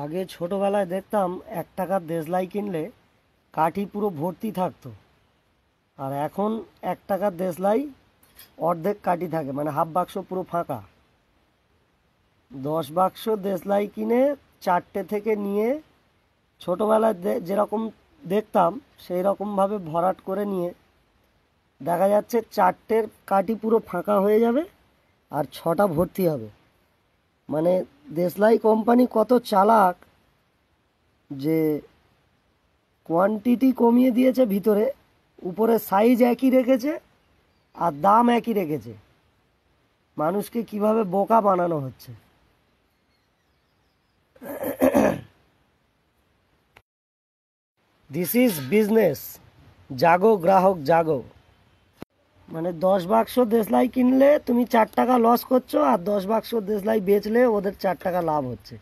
আগে ছোটবেলায় দেখতাম 1 টাকার দেশলাই কিনলে কাঠি পুরো ভর্তি থাকতো। আর এখন 1 টাকার দেশলাই অর্ধেক কাঠি থাকে, মানে হাফ বাক্স পুরো ফাঁকা। 10 বাক্স দেশলাই কিনে 4টে থেকে নিয়ে ছোটবেলায় যেরকম দেখতাম সেই রকমভাবে ভরাট করে নিয়ে দেখা যাচ্ছে 4টের কাঠি পুরো ফাঁকা হয়ে যাবে আর 6টা ভর্তি হবে। মানে দেশলাই কোম্পানি কত চালাক যে কোয়ান্টিটি কমিয়ে দিয়েছে ভিতরে, উপরে সাইজ একই রেখেছে আর দাম একই রেখেছে। মানুষকে কিভাবে বোকা বানানো হচ্ছে। দিস ইজ বিজনেস, জাগো গ্রাহক জাগো। মানে 10 বাক্স দেশলাই কিনলে তুমি 4 টাকা লস করছো, আর 10 বাক্স দেশলাই বেচলে ওদের 4 টাকা লাভ হচ্ছে।